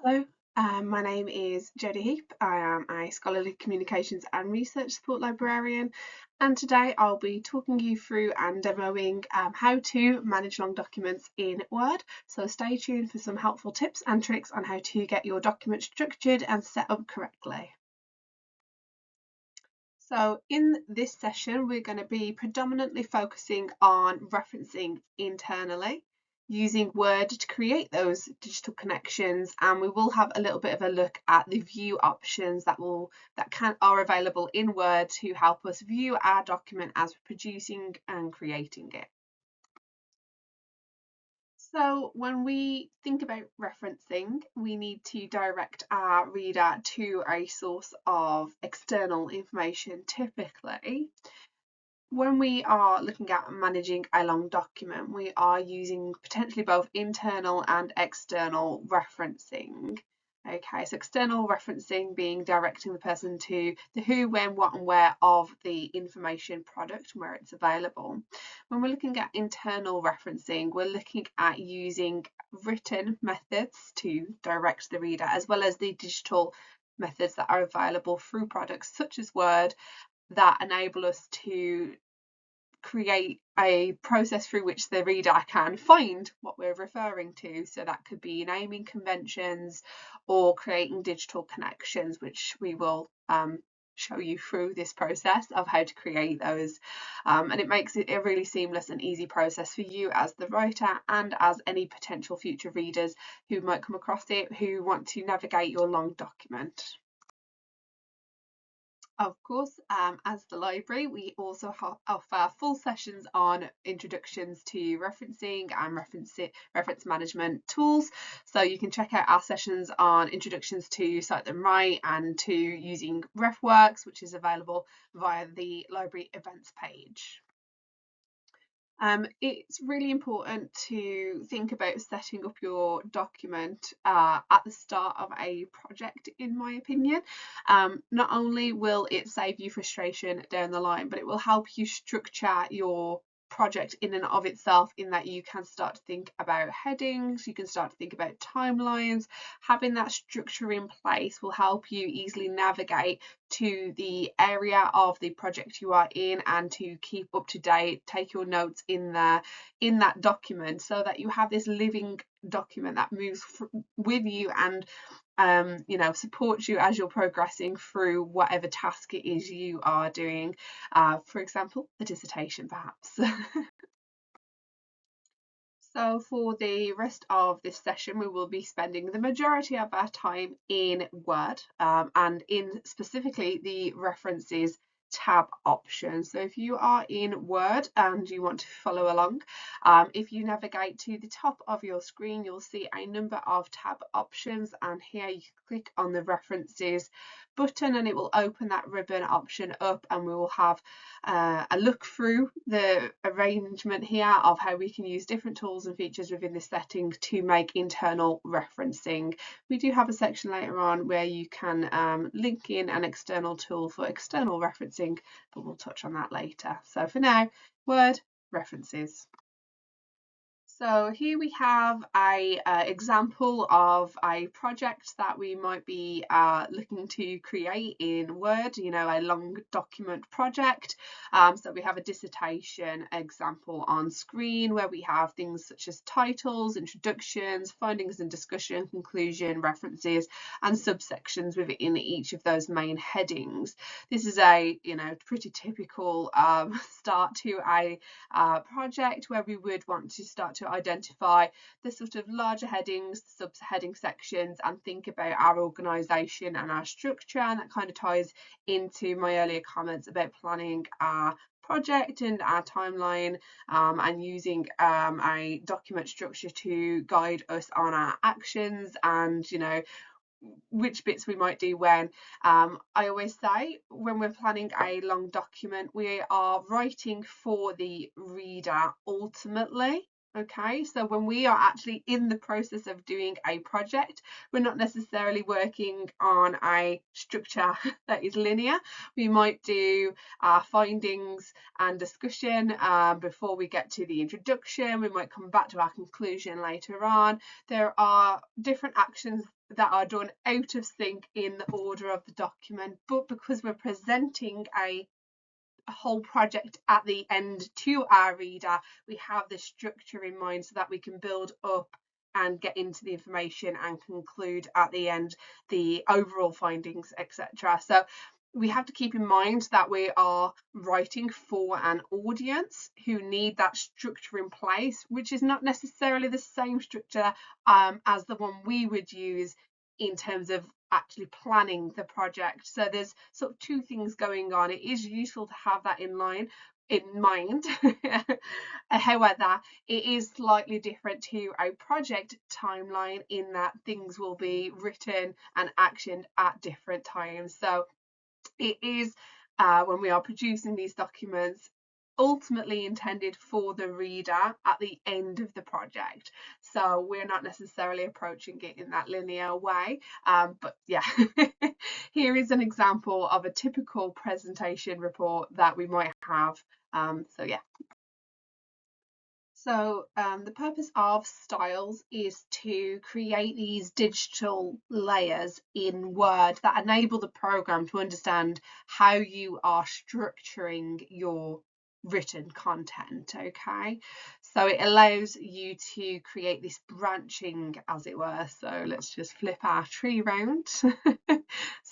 Hello, my name is Jodie Heap. I am a scholarly communications and research support librarian, and today I'll be talking you through and demoing how to manage long documents in Word. So stay tuned for some helpful tips and tricks on how to get your document structured and set up correctly. So in this session, we're going to be predominantly focusing on referencing internally, using Word to create those digital connections, and we will have a little bit of a look at the view options that are available in Word to help us view our document as we're producing and creating it. So when we think about referencing, we need to direct our reader to a source of external information. Typically, when we are looking at managing a long document, we are using potentially both internal and external referencing. Okay, so external referencing being directing the person to the who, when, what, and where of the information product where it's available. When we're looking at internal referencing, we're looking at using written methods to direct the reader, as well as the digital methods that are available through products such as Word that enable us to create a process through which the reader can find what we're referring to. So that could be naming conventions or creating digital connections, which we will show you through this process of how to create those. And it makes it a really seamless and easy process for you as the writer and as any potential future readers who might come across it who want to navigate your long document. Of course, as the library, we also offer full sessions on introductions to referencing and reference management tools. So you can check out our sessions on introductions to Cite Them Right and to using Refworks, which is available via the library events page. It's really important to think about setting up your document at the start of a project, in my opinion. Not only will it save you frustration down the line, but it will help you structure your project in and of itself, in that you can start to think about headings, you can start to think about timelines. Having that structure in place will help you easily navigate to the area of the project you are in and to keep up to date, take your notes in there in that document, so that you have this living document that moves with you and supports you as you're progressing through whatever task it is you are doing, for example, a dissertation perhaps. So for the rest of this session, we will be spending the majority of our time in Word and in specifically the references tab option. So if you are in Word and you want to follow along, if you navigate to the top of your screen, you'll see a number of tab options, and here you click on the references button and it will open that ribbon option up, and we will have a look through the arrangement here of how we can use different tools and features within this setting to make internal referencing. We do have a section later on where you can link in an external tool for external referencing, but we'll touch on that later. So for now, Word, references. So here we have a example of a project that we might be looking to create in Word, a long document project. So we have a dissertation example on screen where we have things such as titles, introductions, findings and discussion, conclusion, references, and subsections within each of those main headings. This is a pretty typical start to a project where we would want to start to identify the sort of larger headings, subheading sections, and think about our organisation and our structure. And that kind of ties into my earlier comments about planning our project and our timeline, and using a document structure to guide us on our actions and which bits we might do when. I always say when we're planning a long document, we are writing for the reader ultimately. Okay, so when we are actually in the process of doing a project, we're not necessarily working on a structure that is linear. We might do our findings and discussion before we get to the introduction. We might come back to our conclusion later on. There are different actions that are done out of sync in the order of the document, but because we're presenting a whole project at the end to our reader, we have the structure in mind so that we can build up and get into the information and conclude at the end the overall findings, etc. So we have to keep in mind that we are writing for an audience who need that structure in place, which is not necessarily the same structure as the one we would use in terms of actually planning the project. So there's sort of two things going on. It is useful to have that in mind. However, it is slightly different to a project timeline in that things will be written and actioned at different times. So it is when we are producing these documents ultimately intended for the reader at the end of the project. So we're not necessarily approaching it in that linear way. But yeah, here is an example of a typical presentation report that we might have. So yeah. So the purpose of styles is to create these digital layers in Word that enable the program to understand how you are structuring your written content. Okay, so it allows you to create this branching, as it were. So let's just flip our tree round so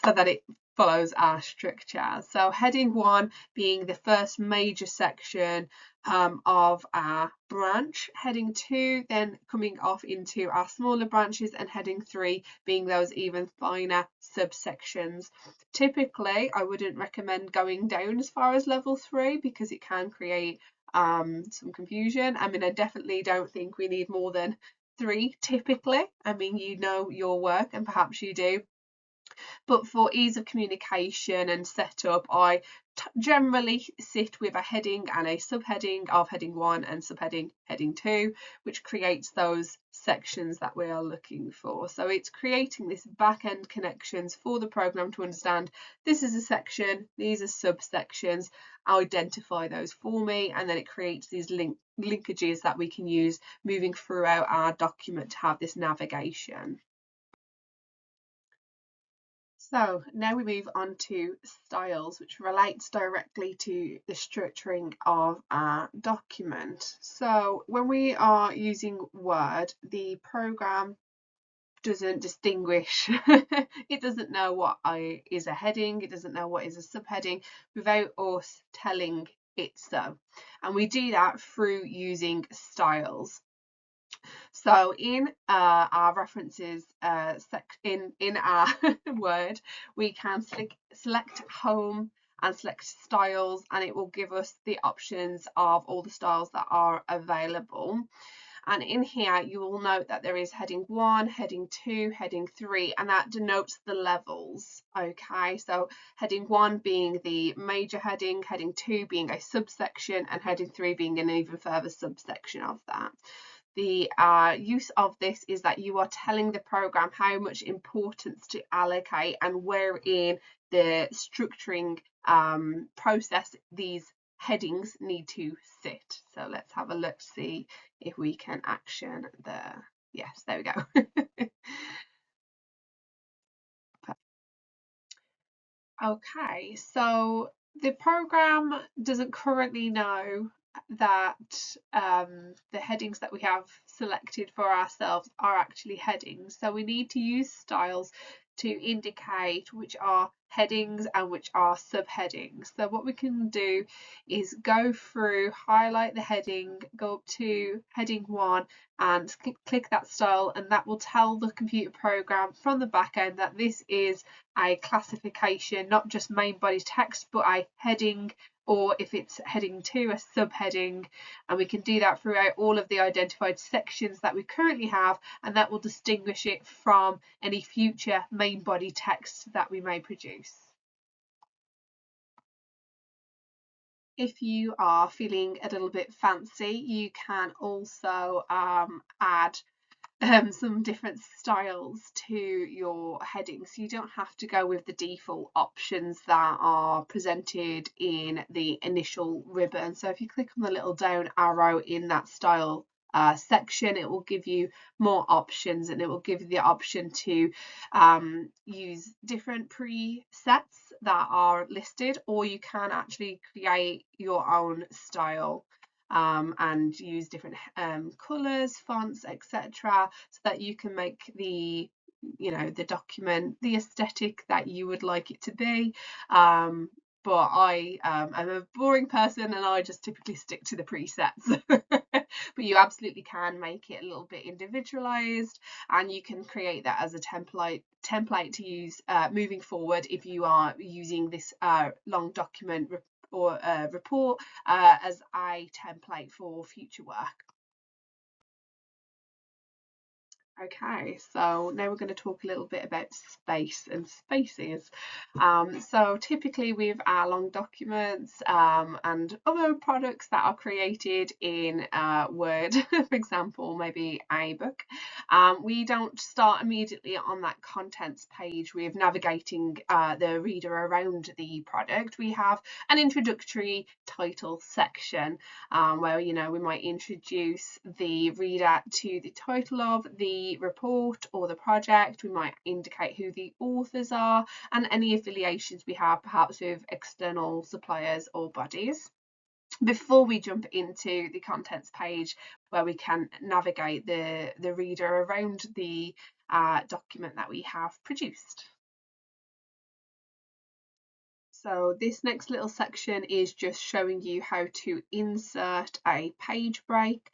that it follows our structure. So heading 1 being the first major section of our branch, heading 2 then coming off into our smaller branches, and heading 3 being those even finer subsections. Typically, I wouldn't recommend going down as far as level 3 because it can create some confusion. I mean, I definitely don't think we need more than 3 typically. I mean, you know your work and perhaps you do. But for ease of communication and setup, I generally sit with a heading and a subheading of heading 1 and subheading heading 2, which creates those sections that we are looking for. So it's creating this back-end connections for the program to understand this is a section, these are subsections, identify those for me, and then it creates these linkages that we can use moving throughout our document to have this navigation. So now we move on to styles, which relates directly to the structuring of our document. So when we are using Word, the program doesn't distinguish. It doesn't know what is a heading, it doesn't know what is a subheading without us telling it so. And we do that through using styles. So in our references in our Word, we can select home and select styles, and it will give us the options of all the styles that are available. And in here, you will note that there is heading 1, heading 2, heading 3, and that denotes the levels. Okay, so heading 1 being the major heading, heading 2 being a subsection, and heading 3 being an even further subsection of that. The use of this is that you are telling the program how much importance to allocate and where in the structuring process these headings need to sit. So let's have a look, see if we can action the, yes, there we go. Okay, so the program doesn't currently know that the headings that we have selected for ourselves are actually headings. So we need to use styles to indicate which are headings and which are subheadings. So what we can do is go through, highlight the heading, go up to heading 1 and click that style, and that will tell the computer program from the back end that this is a classification, not just main body text, but a heading, or if it's heading 2, a subheading. And we can do that throughout all of the identified sections that we currently have, and that will distinguish it from any future main body text that we may produce. If you are feeling a little bit fancy, you can also add some different styles to your headings. So you don't have to go with the default options that are presented in the initial ribbon. So if you click on the little down arrow in that style section, it will give you more options, and it will give you the option to use different presets that are listed, or you can actually create your own style and use different colors, fonts, etc., so that you can make the document the aesthetic that you would like it to be. But I am a boring person, and I just typically stick to the presets. But you absolutely can make it a little bit individualized, and you can create that as a template to use moving forward if you are using this long document or report as a template for future work. Okay, so now we're going to talk a little bit about space and spaces. So typically with our long documents and other products that are created in Word, for example, maybe a book, we don't start immediately on that contents page with navigating the reader around the product. We have an introductory title section where we might introduce the reader to the title of the report or the project. We might indicate who the authors are and any affiliations we have, perhaps with external suppliers or bodies, before we jump into the contents page where we can navigate the reader around the document that we have produced. So this next little section is just showing you how to insert a page break.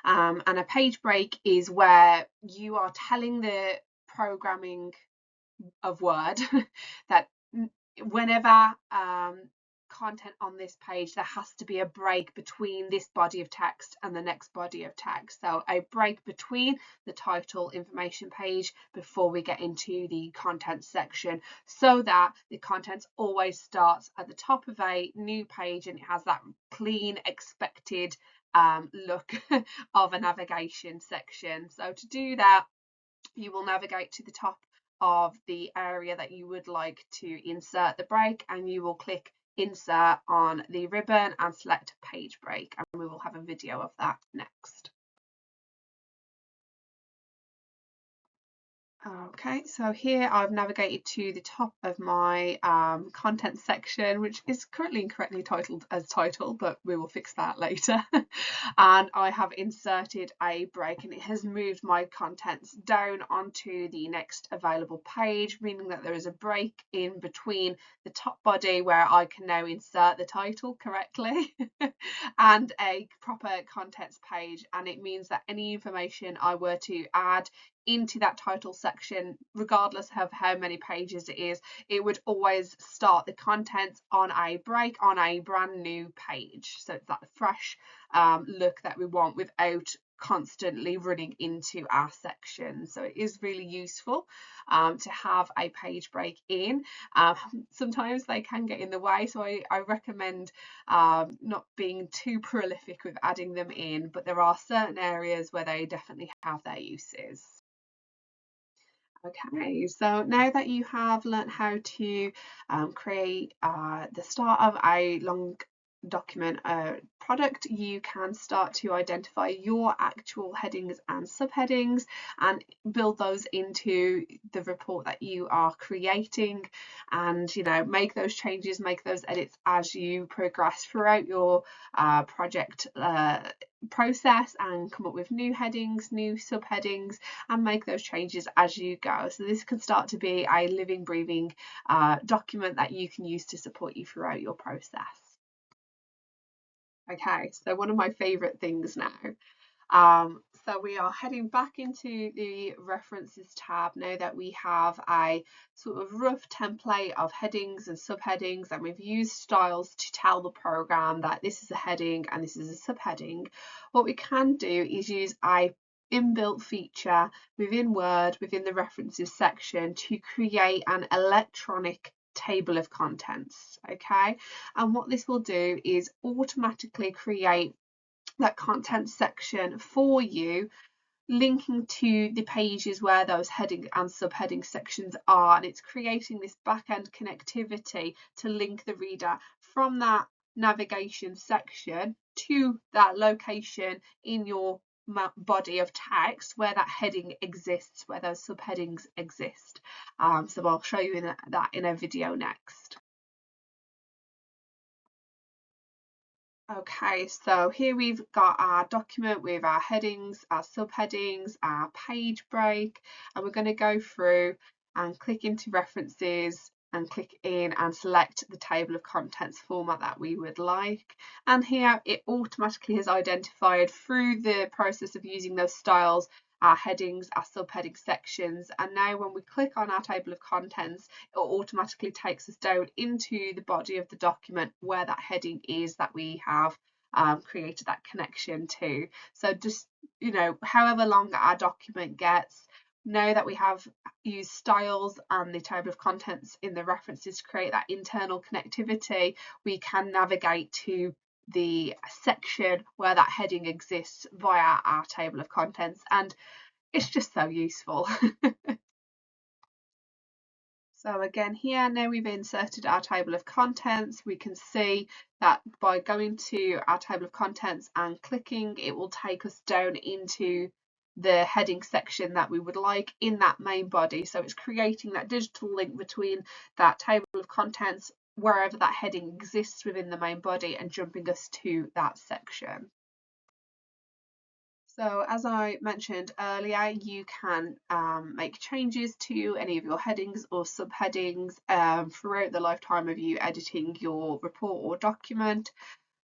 And a page break is where you are telling the programming of Word that whenever content on this page, there has to be a break between this body of text and the next body of text. So a break between the title information page before we get into the content section, so that the contents always starts at the top of a new page and it has that clean, expected look of a navigation section. So to do that, you will navigate to the top of the area that you would like to insert the break, and you will click insert on the ribbon and select page break, and we will have a video of that next. Okay, so here I've navigated to the top of my content section, which is currently incorrectly titled as title, but we will fix that later. And I have inserted a break, and it has moved my contents down onto the next available page, meaning that there is a break in between the top body where I can now insert the title correctly and a proper contents page. And it means that any information I were to add into that title section, regardless of how many pages it is, it would always start the contents on a break on a brand new page. So it's that fresh look that we want without constantly running into our section. So it is really useful to have a page break in. Sometimes they can get in the way, so I recommend not being too prolific with adding them in, but there are certain areas where they definitely have their uses. Okay, so now that you have learnt how to create the start of a long document product, you can start to identify your actual headings and subheadings and build those into the report that you are creating, and make those changes, make those edits as you progress throughout your project process, and come up with new headings, new subheadings, and make those changes as you go. So this can start to be a living, breathing document that you can use to support you throughout your process. Okay, so one of my favorite things now. So we are heading back into the references tab now that we have a sort of rough template of headings and subheadings, and we've used styles to tell the program that this is a heading and this is a subheading. What we can do is use a inbuilt feature within Word, within the references section, to create an electronic table of contents. Okay, and what this will do is automatically create that content section for you, linking to the pages where those heading and subheading sections are, and it's creating this back-end connectivity to link the reader from that navigation section to that location in your body of text where that heading exists, where those subheadings exist. So I'll show you that in a video next. Okay, so here we've got our document with our headings, our subheadings, our page break, and we're going to go through and click into references and click in and select the table of contents format that we would like. And here it automatically has identified through the process of using those styles our headings, our subheading sections, and now when we click on our table of contents, it automatically takes us down into the body of the document where that heading is that we have created that connection to. So just, however long our document gets, know that we have used styles and the table of contents in the references to create that internal connectivity. We can navigate to the section where that heading exists via our table of contents, and it's just so useful. So again, here now we've inserted our table of contents, we can see that by going to our table of contents and clicking, it will take us down into the heading section that we would like in that main body. So it's creating that digital link between that table of contents, wherever that heading exists within the main body, and jumping us to that section. So as I mentioned earlier, you can make changes to any of your headings or subheadings throughout the lifetime of you editing your report or document.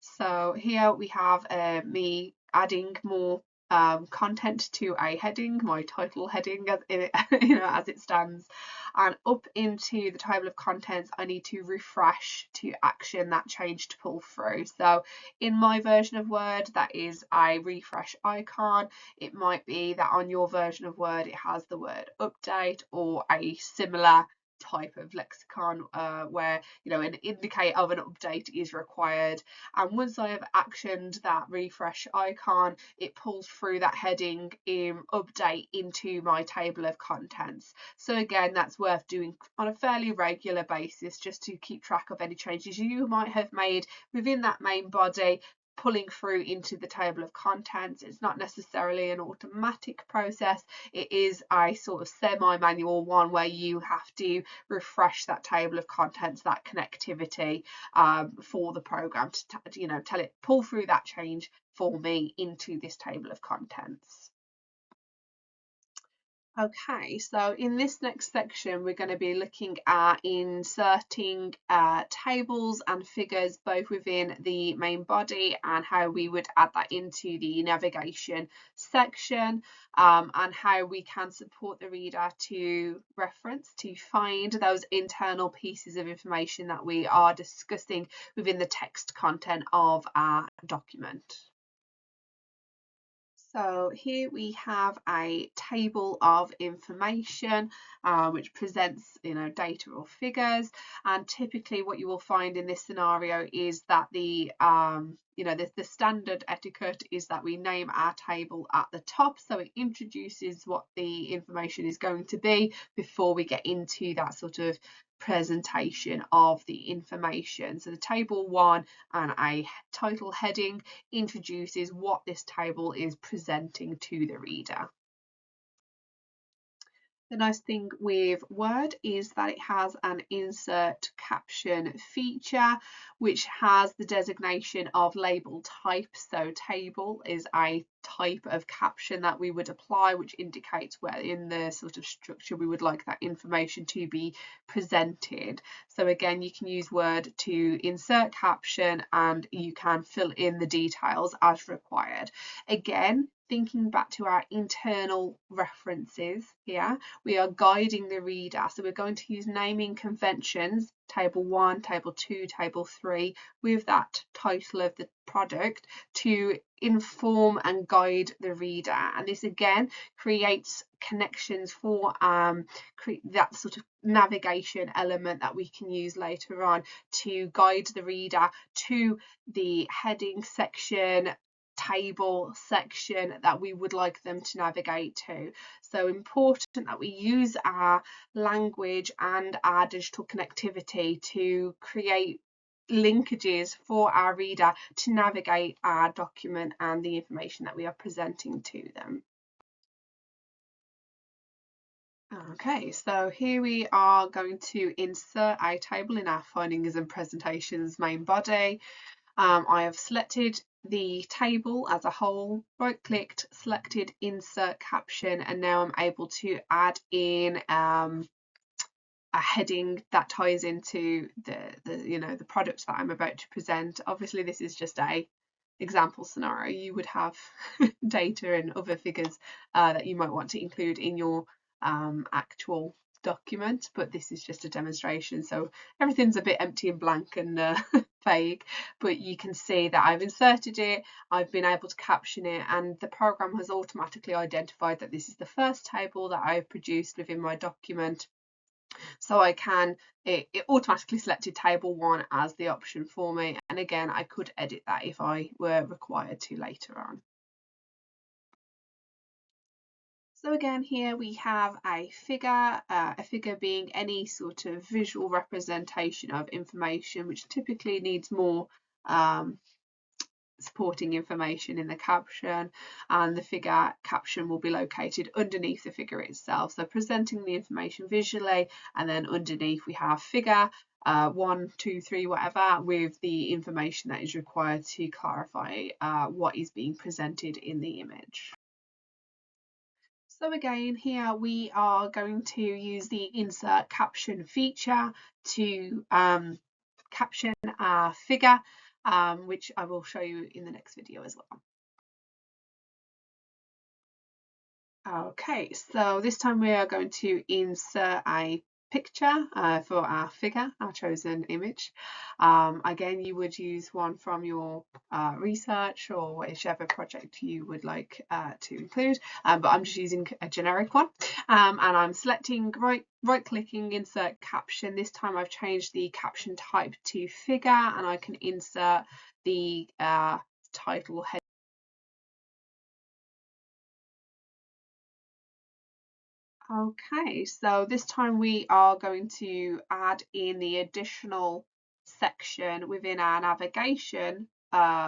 So here we have me adding more content to a heading, my title heading, as it stands, and up into the table of contents I need to refresh to action that change to pull through. So in my version of Word, that is a refresh icon. It might be that on your version of Word it has the word update or a similar type of lexicon where an indicator of an update is required. And once I have actioned that refresh icon, it pulls through that heading update into my table of contents. So again, that's worth doing on a fairly regular basis, just to keep track of any changes you might have made within that main body, pulling through into the table of contents. It's not necessarily an automatic process. It is a sort of semi-manual one where you have to refresh that table of contents, that connectivity for the program to tell it pull through that change for me into this table of contents. Okay, so in this next section, we're going to be looking at inserting tables and figures both within the main body and how we would add that into the navigation section, and how we can support the reader to reference, to find those internal pieces of information that we are discussing within the text content of our document. So here we have a table of information which presents data or figures, and typically what you will find in this scenario is that the standard etiquette is that we name our table at the top, so it introduces what the information is going to be before we get into that sort of presentation of the information. So the table 1 and a title heading introduces what this table is presenting to the reader. The nice thing with Word is that it has an insert caption feature which has the designation of label type. So table is a type of caption that we would apply, which indicates where in the sort of structure we would like that information to be presented. So again, you can use Word to insert caption and you can fill in the details as required. Again, thinking back to our internal references here, we are guiding the reader. So we're going to use naming conventions, table 1, table 2, table 3, with that title of the product to inform and guide the reader. And this again creates connections for that sort of navigation element that we can use later on to guide the reader to the heading section, table section that we would like them to navigate to. So important that we use our language and our digital connectivity to create linkages for our reader to navigate our document and the information that we are presenting to them. Okay, so here we are going to insert a table in our findings and presentations main body. I have selected the table as a whole, right-clicked, selected insert caption, and now I'm able to add in a heading that ties into the product that I'm about to present. Obviously, this is just a example scenario. You would have data and other figures that you might want to include in your actual document, but this is just a demonstration, so everything's a bit empty and blank and vague, but you can see that I've inserted it, I've been able to caption it, and the program has automatically identified that this is the first table that I've produced within my document. So it automatically selected table 1 as the option for me, and again I could edit that if I were required to later on. So again, here we have a figure being any sort of visual representation of information which typically needs more supporting information in the caption, and the figure caption will be located underneath the figure itself, so presenting the information visually, and then underneath we have figure 1, 2, 3, whatever, with the information that is required to clarify what is being presented in the image. So again, here we are going to use the insert caption feature to caption our figure, which I will show you in the next video as well. Okay, so this time we are going to insert a picture for our figure, our chosen image. Again, you would use one from your research or whichever project you would like to include, but I'm just using a generic one, and I'm selecting right-clicking insert caption. This time I've changed the caption type to figure, and I can insert the title head. Okay, so this time we are going to add in the additional section within our navigation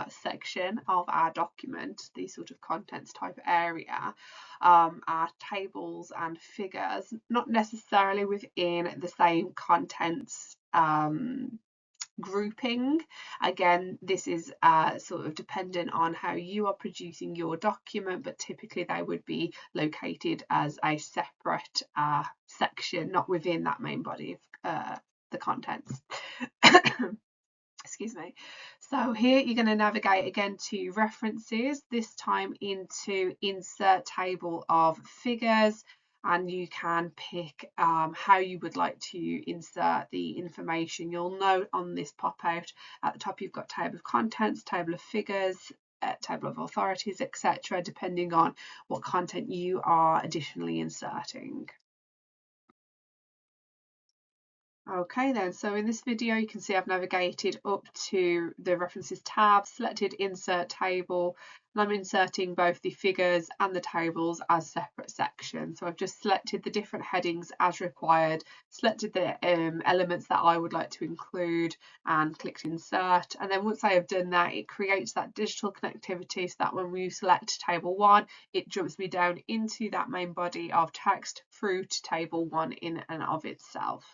section of our document, the sort of contents type area, our tables and figures, not necessarily within the same contents grouping. Again, this is sort of dependent on how you are producing your document, but typically they would be located as a separate section, not within that main body of the contents. Excuse me. So here you're going to navigate again to references, this time into insert table of figures, and you can pick how you would like to insert the information. You'll note on this pop-out at the top you've got table of contents, table of figures, table of authorities, etc., depending on what content you are additionally inserting. Okay then, so in this video you can see I've navigated up to the references tab, selected insert table, and I'm inserting both the figures and the tables as separate sections. So I've just selected the different headings as required, selected the elements that I would like to include, and clicked insert. And then once I have done that, it creates that digital connectivity so that when we select table 1, it jumps me down into that main body of text through to table 1 in and of itself.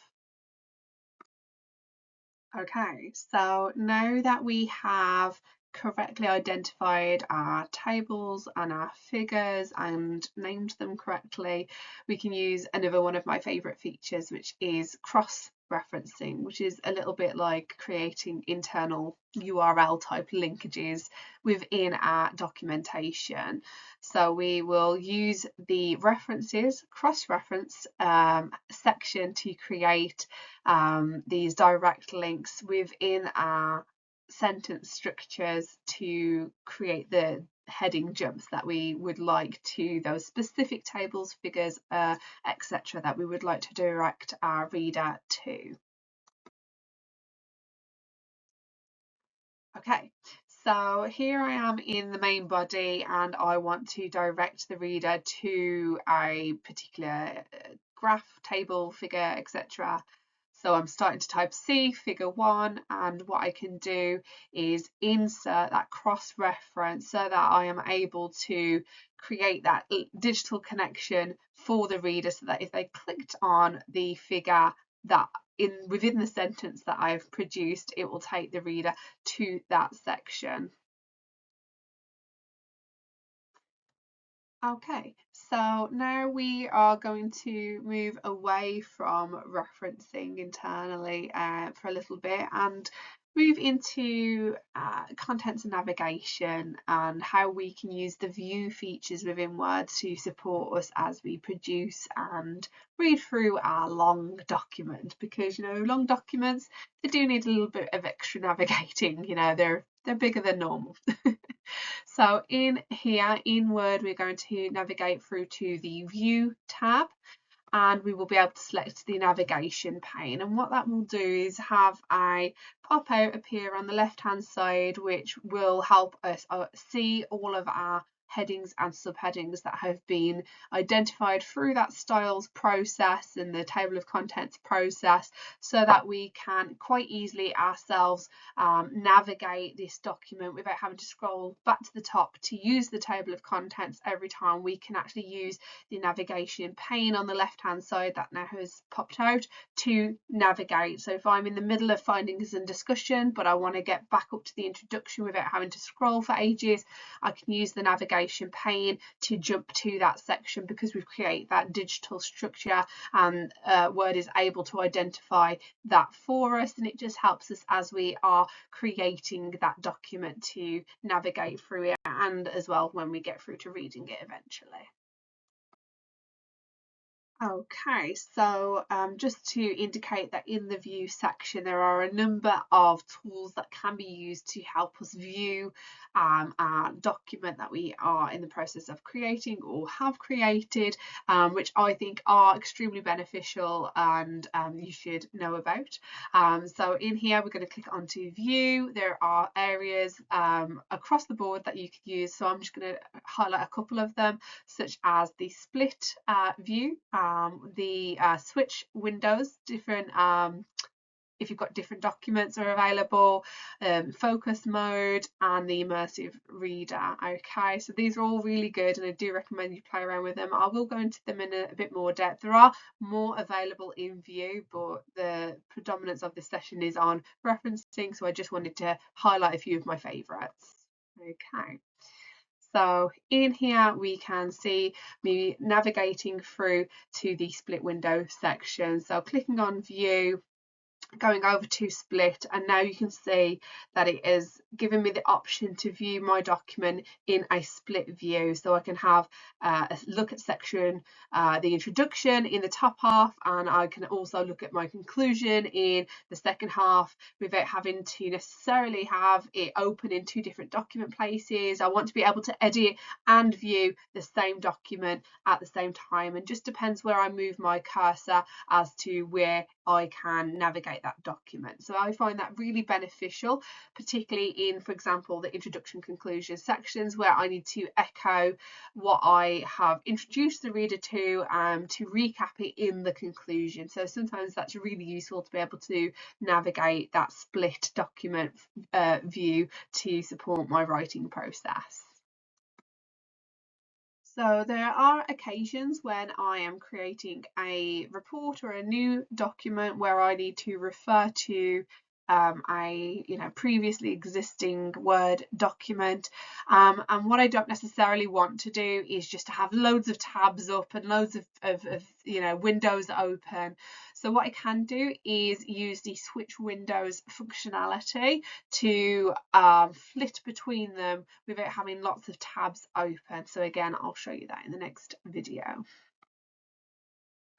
Okay, so now that we have correctly identified our tables and our figures and named them correctly, we can use another one of my favourite features, which is cross-referencing, which is a little bit like creating internal URL type linkages within our documentation. So we will use the references cross-reference section to create these direct links within our sentence structures to create the heading jumps that we would like to those specific tables, figures, etc., that we would like to direct our reader to. Okay, so here I am in the main body and I want to direct the reader to a particular graph, table, figure, etc. So I'm starting to type C, figure 1, and what I can do is insert that cross-reference so that I am able to create that digital connection for the reader, so that if they clicked on the figure that within the sentence that I've produced, it will take the reader to that section. Okay, so now we are going to move away from referencing internally for a little bit and move into contents and navigation, and how we can use the view features within Word to support us as we produce and read through our long document, because long documents, they do need a little bit of extra navigating. They're bigger than normal. So in here in Word, we're going to navigate through to the View tab, and we will be able to select the navigation pane. And what that will do is have a pop-out appear on the left-hand side, which will help us see all of our headings and subheadings that have been identified through that styles process and the table of contents process, so that we can quite easily ourselves navigate this document without having to scroll back to the top to use the table of contents every time. We can actually use the navigation pane on the left hand side that now has popped out to navigate. So if I'm in the middle of findings and discussion, but I want to get back up to the introduction without having to scroll for ages, I can use the navigation pane to jump to that section, because we've created that digital structure, and Word is able to identify that for us, and it just helps us as we are creating that document to navigate through it, and as well when we get through to reading it eventually. Okay, so just to indicate that in the view section there are a number of tools that can be used to help us view our document that we are in the process of creating or have created, which I think are extremely beneficial and you should know about. So in here we're going to click onto view. There are areas across the board that you could use, so I'm just going to highlight a couple of them, such as the split view, the switch windows, different if you've got different documents are available, focus mode, and the immersive reader. Okay, so these are all really good, and I do recommend you play around with them. I will go into them in a bit more depth. There are more available in view, but the predominance of this session is on referencing, so I just wanted to highlight a few of my favorites. Okay. So in here we can see me navigating through to the split window section. So clicking on view, going over to split, and now you can see that it is giving me the option to view my document in a split view. So I can have a look at section, the introduction in the top half, and I can also look at my conclusion in the second half without having to necessarily have it open in two different document places. I want to be able to edit and view the same document at the same time, and just depends where I move my cursor as to where I can navigate that document. So I find that really beneficial, particularly in, for example, the introduction conclusion sections, where I need to echo what I have introduced the reader to recap it in the conclusion. So sometimes that's really useful to be able to navigate that split document view to support my writing process. So there are occasions when I am creating a report or a new document where I need to refer to a previously existing Word document, and what I don't necessarily want to do is just to have loads of tabs up and loads of windows open. So what I can do is use the switch windows functionality to flit between them without having lots of tabs open. So again, I'll show you that in the next video.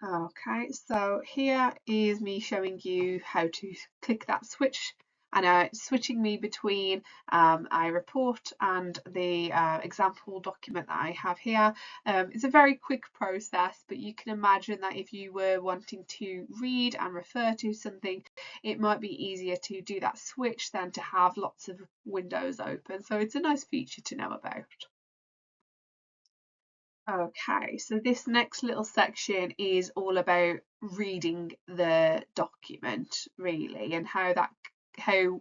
Okay, so here is me showing you how to click that switch, and switching me between a report and the example document that I have here. It's a very quick process, but you can imagine that if you were wanting to read and refer to something, it might be easier to do that switch than to have lots of windows open. So it's a nice feature to know about. Okay, so this next little section is all about reading the document really, and how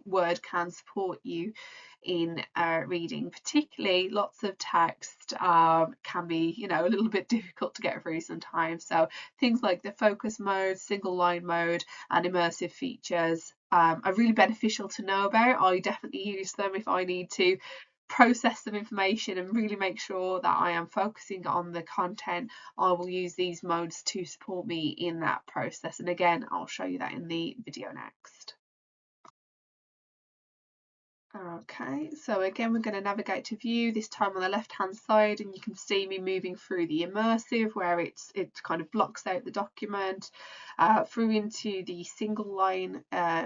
Word can support you in reading. Particularly, lots of text can be, a little bit difficult to get through sometimes. So things like the focus mode, single line mode, and immersive features are really beneficial to know about. I definitely use them if I need to process some information and really make sure that I am focusing on the content. I will use these modes to support me in that process, and again I'll show you that in the video next. Okay, so again we're going to navigate to view, this time on the left hand side, and you can see me moving through the immersive where it kind of blocks out the document, through into the single line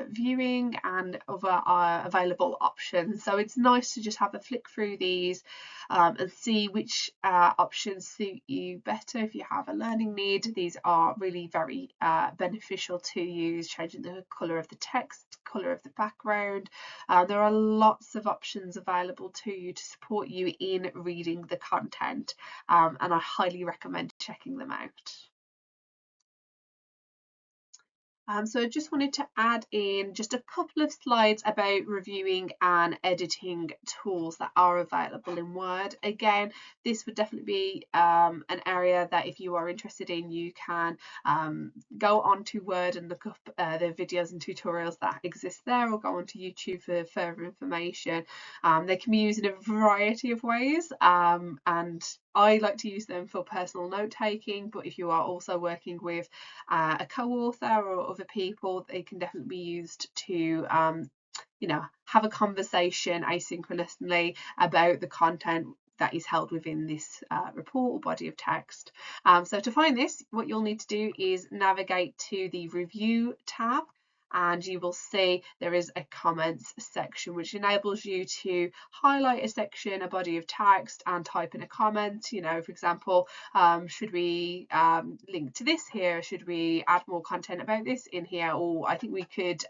viewing and other available options. So it's nice to just have a flick through these and see which options suit you better. If you have a learning need, these are really very beneficial to use, changing the colour of the text, colour of the background. There are lots of options available to you to support you in reading the content, and I highly recommend checking them out. So I just wanted to add in just a couple of slides about reviewing and editing tools that are available in Word. Again, this would definitely be an area that if you are interested in, you can go onto Word and look up the videos and tutorials that exist there, or go onto YouTube for further information. They can be used in a variety of ways, and I like to use them for personal note taking, but if you are also working with a co-author or other people, they can definitely be used to have a conversation asynchronously about the content that is held within this report or body of text. So to find this, what you'll need to do is navigate to the review tab, and you will see there is a comments section which enables you to highlight a section, a body of text, and type in a comment. For example, should we link to this here? Should we add more content about this in here? Or I think we could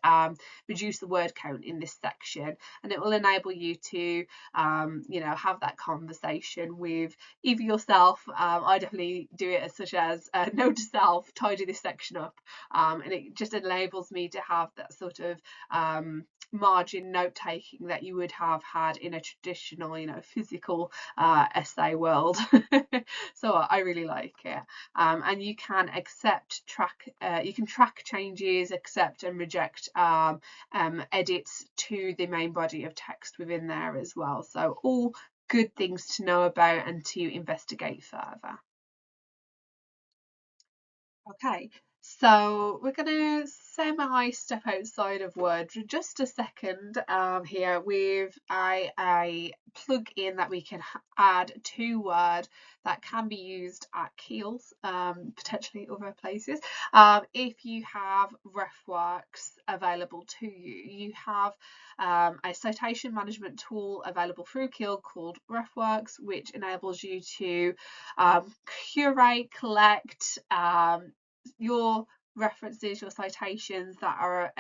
reduce the word count in this section, and it will enable you to have that conversation with either yourself. I definitely do it as such as note to self, tidy this section up, and it just enables me to have that sort of margin note taking that you would have had in a traditional physical essay world. So I really like it, and you can you can track changes, accept and reject edits to the main body of text within there as well. So all good things to know about and to investigate further. Okay, so we're going to semi-step outside of Word for just a second here with a plug-in that we can add to Word that can be used at Keels, potentially other places. If you have Refworks available to you, you have a citation management tool available through Keel called Refworks, which enables you to curate, collect your references, your citations that are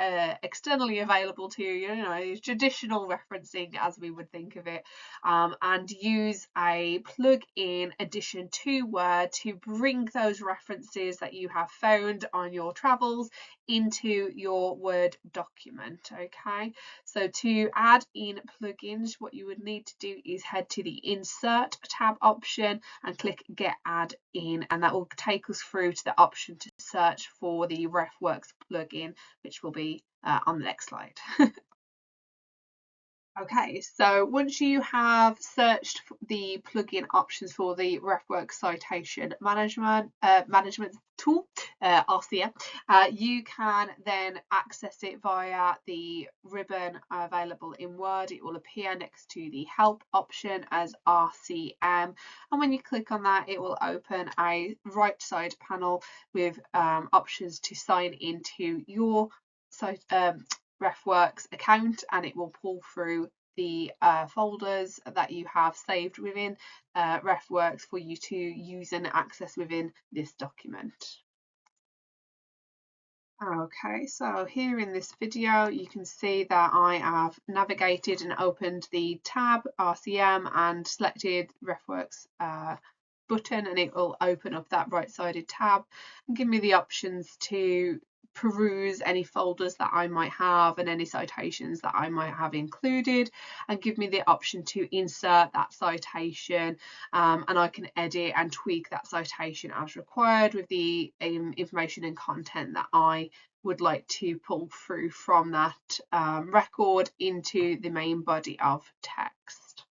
externally available to you, traditional referencing as we would think of it, and use a plug-in addition to Word to bring those references that you have found on your travels into your Word document. Okay, so to add in plugins, what you would need to do is head to the Insert tab option and click Get Add In, and that will take us through to the option to search for the Refworks plugin, which will be on the next slide. Okay, so once you have searched the plugin options for the Refworks citation management tool, RCM, you can then access it via the ribbon available in Word. It will appear next to the help option as RCM, and when you click on that, it will open a right side panel with options to sign into your Refworks account, and it will pull through the folders that you have saved within Refworks for you to use and access within this document. Okay, so here in this video you can see that I have navigated and opened the tab RCM and selected Refworks button, and it will open up that right-sided tab and give me the options to peruse any folders that I might have and any citations that I might have included, and give me the option to insert that citation, and I can edit and tweak that citation as required with the information and content that I would like to pull through from that record into the main body of text.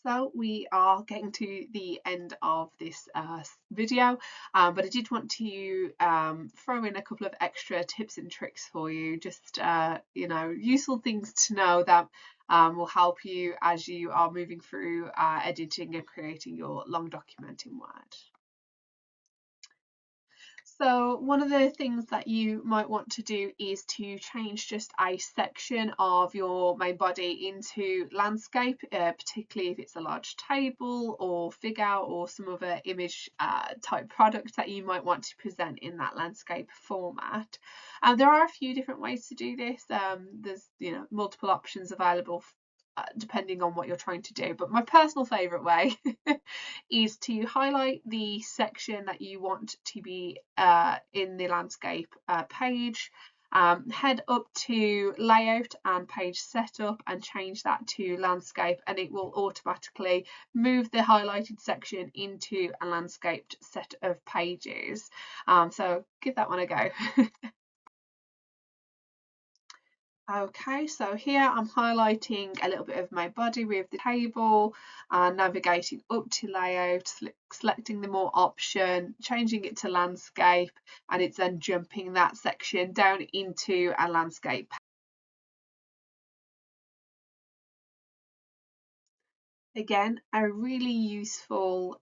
So we are getting to the end of this video, but I did want to throw in a couple of extra tips and tricks for you, just useful things to know that will help you as you are moving through editing and creating your long document in Word. So one of the things that you might want to do is to change just a section of your main body into landscape, particularly if it's a large table or figure or some other image type product that you might want to present in that landscape format. There are a few different ways to do this. There's multiple options available depending on what you're trying to do, but my personal favorite way is to highlight the section that you want to be in the landscape page, head up to layout and page setup and change that to landscape, and it will automatically move the highlighted section into a landscaped set of pages. So give that one a go. Okay, so here I'm highlighting a little bit of my body with the table, navigating up to layout, selecting the more option, changing it to landscape, and it's then jumping that section down into a landscape. Again, a really useful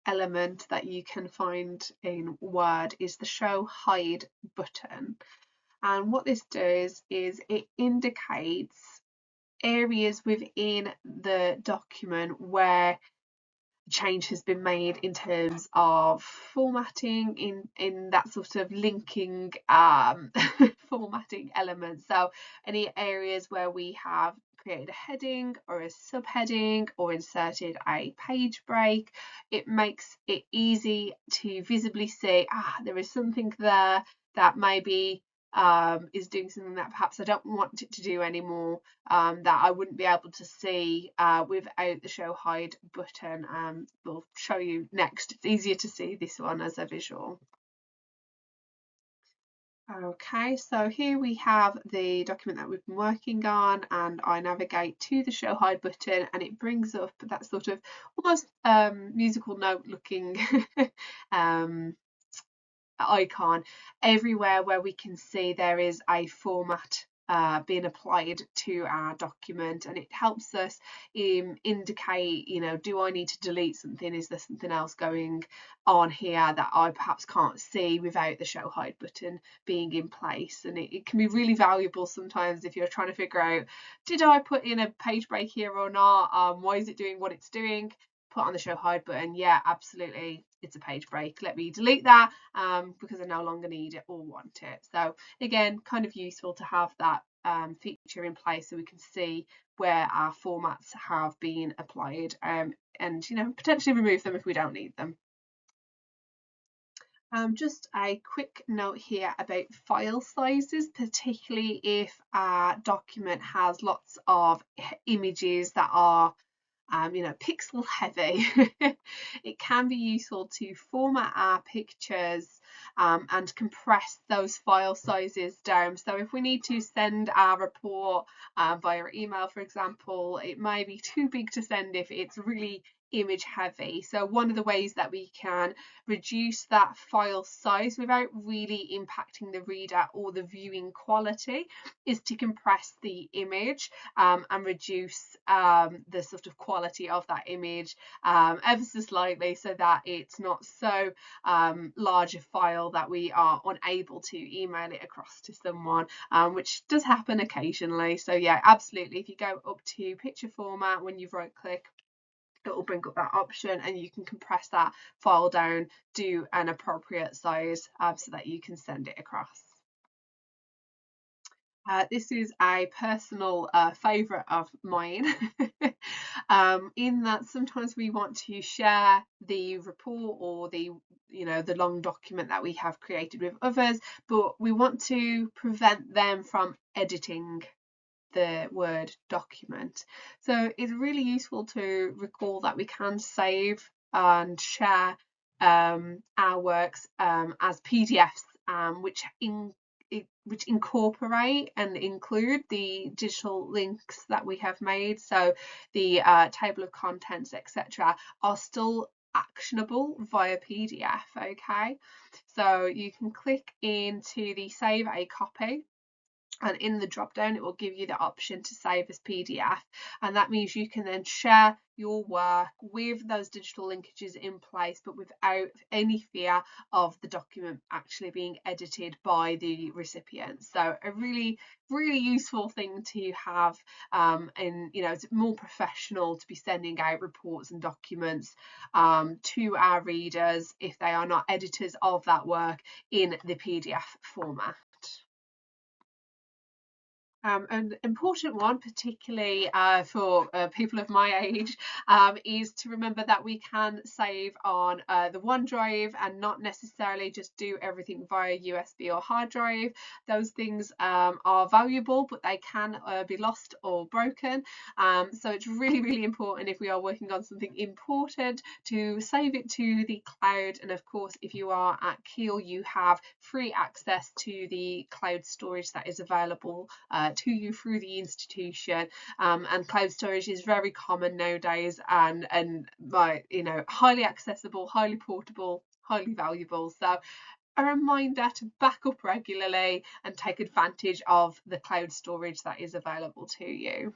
element that you can find in Word is the Show Hide button. And what this does is it indicates areas within the document where change has been made in terms of formatting, in that sort of linking formatting element. So any areas where we have created a heading or a subheading or inserted a page break, it makes it easy to visibly see there is something there that maybe is doing something that perhaps I don't want it to do anymore, that I wouldn't be able to see without the Show Hide button. We'll show you next. It's easier to see this one as a visual. Okay, so here we have the document that we've been working on, and I navigate to the Show Hide button and it brings up that sort of almost musical note looking icon everywhere where we can see there is a format being applied to our document, and it helps us indicate, do I need to delete something? Is there something else going on here that I perhaps can't see without the Show Hide button being in place? And it can be really valuable sometimes if you're trying to figure out, did I put in a page break here or not? Why is it doing what it's doing? Put on the Show Hide button. Yeah, absolutely, it's a page break. Let me delete that because I no longer need it or want it. So again, kind of useful to have that feature in place so we can see where our formats have been applied, and potentially remove them if we don't need them. Just a quick note here about file sizes, particularly if our document has lots of images that are pixel heavy. It can be useful to format our pictures and compress those file sizes down. So if we need to send our report via email, for example, it may be too big to send if it's really image heavy. So one of the ways that we can reduce that file size without really impacting the reader or the viewing quality is to compress the image and reduce the sort of quality of that image ever so slightly, so that it's not so large a file that we are unable to email it across to someone, which does happen occasionally. So yeah, absolutely, if you go up to picture format, when you right click, it will bring up that option and you can compress that file down to an appropriate size so that you can send it across. This is a personal favourite of mine in that sometimes we want to share the report or the long document that we have created with others, but we want to prevent them from editing the Word document. So it's really useful to recall that we can save and share our works as PDFs, which incorporate and include the digital links that we have made. So the table of contents, etc., are still actionable via PDF. Okay, so you can click into the Save a Copy, and in the drop down it will give you the option to save as PDF, and that means you can then share your work with those digital linkages in place, but without any fear of the document actually being edited by the recipient. So a really useful thing to have, and it's more professional to be sending out reports and documents to our readers if they are not editors of that work in the PDF format. An important one, particularly for people of my age, is to remember that we can save on the OneDrive and not necessarily just do everything via USB or hard drive. Those things are valuable, but they can be lost or broken. So it's really important, if we are working on something important, to save it to the cloud. And of course, if you are at Keele, you have free access to the cloud storage that is available to you through the institution, and cloud storage is very common nowadays, and highly accessible, highly portable, highly valuable. So a reminder to back up regularly and take advantage of the cloud storage that is available to you.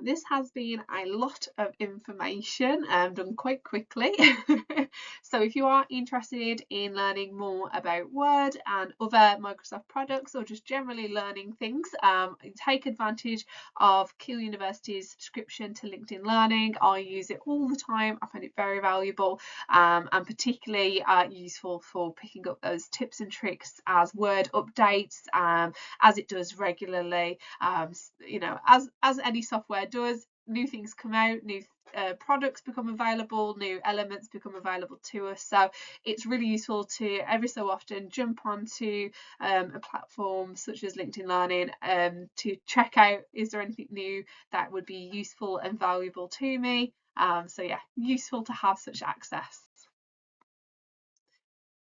This has been a lot of information done quite quickly. So if you are interested in learning more about Word and other Microsoft products, or just generally learning things, take advantage of Keele University's subscription to LinkedIn Learning. I use it all the time. I find it very valuable, and particularly useful for picking up those tips and tricks as Word updates, as it does regularly. As any software does, new things come out, new products become available, new elements become available to us. So it's really useful to every so often jump onto a platform such as LinkedIn Learning to check out, is there anything new that would be useful and valuable to me? So yeah, useful to have such access.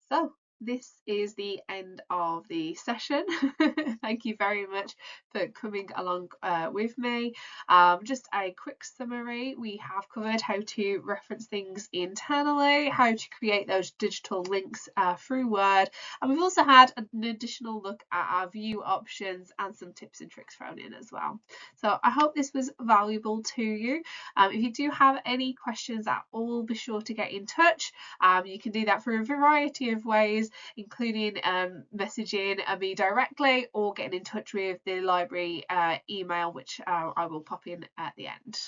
So this is the end of the session. Thank you very much for coming along with me. Just a quick summary. We have covered how to reference things internally, how to create those digital links through Word, and we've also had an additional look at our view options and some tips and tricks thrown in as well. So I hope this was valuable to you. If you do have any questions at all, be sure to get in touch. You can do that through a variety of ways, including messaging me directly or getting in touch with the library email, which I will pop in at the end.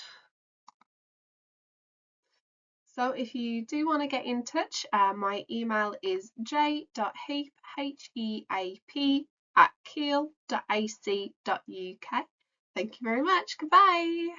So if you do want to get in touch, my email is j.heap@keele.ac.uk. Thank you very much. Goodbye.